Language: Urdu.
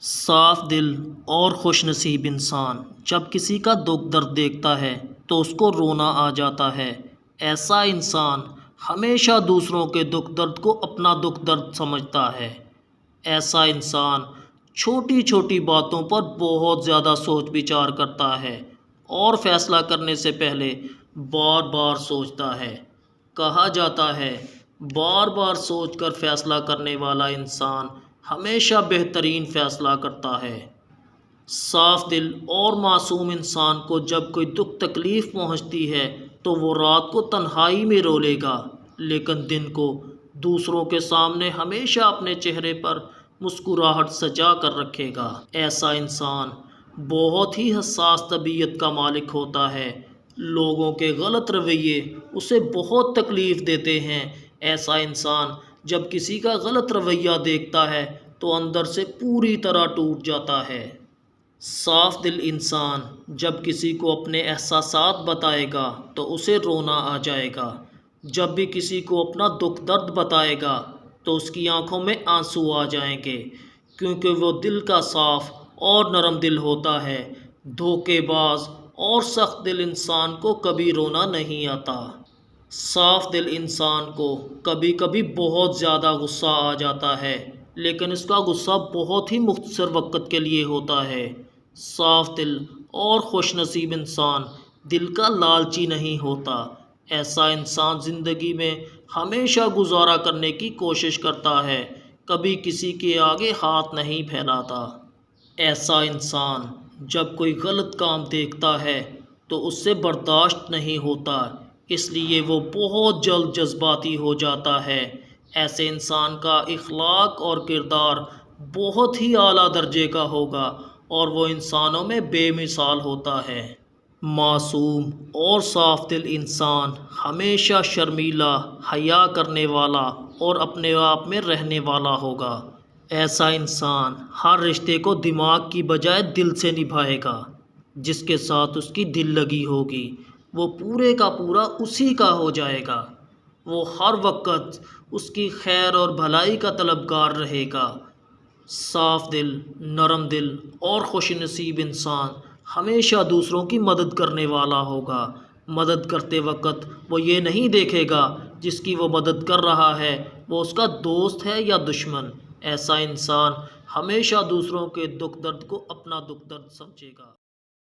صاف دل اور خوش نصیب انسان جب کسی کا دکھ درد دیکھتا ہے تو اس کو رونا آ جاتا ہے۔ ایسا انسان ہمیشہ دوسروں کے دکھ درد کو اپنا دکھ درد سمجھتا ہے۔ ایسا انسان چھوٹی چھوٹی باتوں پر بہت زیادہ سوچ بچار کرتا ہے اور فیصلہ کرنے سے پہلے بار بار سوچتا ہے۔ کہا جاتا ہے بار بار سوچ کر فیصلہ کرنے والا انسان ہمیشہ بہترین فیصلہ کرتا ہے۔ صاف دل اور معصوم انسان کو جب کوئی دکھ تکلیف پہنچتی ہے تو وہ رات کو تنہائی میں رو لے گا، لیکن دن کو دوسروں کے سامنے ہمیشہ اپنے چہرے پر مسکراہٹ سجا کر رکھے گا۔ ایسا انسان بہت ہی حساس طبیعت کا مالک ہوتا ہے۔ لوگوں کے غلط رویے اسے بہت تکلیف دیتے ہیں۔ ایسا انسان جب کسی کا غلط رویہ دیکھتا ہے تو اندر سے پوری طرح ٹوٹ جاتا ہے۔ صاف دل انسان جب کسی کو اپنے احساسات بتائے گا تو اسے رونا آ جائے گا۔ جب بھی کسی کو اپنا دکھ درد بتائے گا تو اس کی آنکھوں میں آنسو آ جائیں گے، کیونکہ وہ دل کا صاف اور نرم دل ہوتا ہے۔ دھوکے باز اور سخت دل انسان کو کبھی رونا نہیں آتا۔ صاف دل انسان کو کبھی کبھی بہت زیادہ غصہ آ جاتا ہے، لیکن اس کا غصہ بہت ہی مختصر وقت کے لیے ہوتا ہے۔ صاف دل اور خوش نصیب انسان دل کا لالچی نہیں ہوتا۔ ایسا انسان زندگی میں ہمیشہ گزارا کرنے کی کوشش کرتا ہے، کبھی کسی کے آگے ہاتھ نہیں پھیلاتا۔ ایسا انسان جب کوئی غلط کام دیکھتا ہے تو اس سے برداشت نہیں ہوتا، اس لیے وہ بہت جلد جذباتی ہو جاتا ہے۔ ایسے انسان کا اخلاق اور کردار بہت ہی اعلیٰ درجے کا ہوگا اور وہ انسانوں میں بے مثال ہوتا ہے۔ معصوم اور صاف دل انسان ہمیشہ شرمیلا، حیا کرنے والا اور اپنے آپ میں رہنے والا ہوگا۔ ایسا انسان ہر رشتے کو دماغ کی بجائے دل سے نبھائے گا۔ جس کے ساتھ اس کی دل لگی ہوگی وہ پورے کا پورا اسی کا ہو جائے گا۔ وہ ہر وقت اس کی خیر اور بھلائی کا طلبگار رہے گا۔ صاف دل، نرم دل اور خوش نصیب انسان ہمیشہ دوسروں کی مدد کرنے والا ہوگا۔ مدد کرتے وقت وہ یہ نہیں دیکھے گا جس کی وہ مدد کر رہا ہے وہ اس کا دوست ہے یا دشمن۔ ایسا انسان ہمیشہ دوسروں کے دکھ درد کو اپنا دکھ درد سمجھے گا۔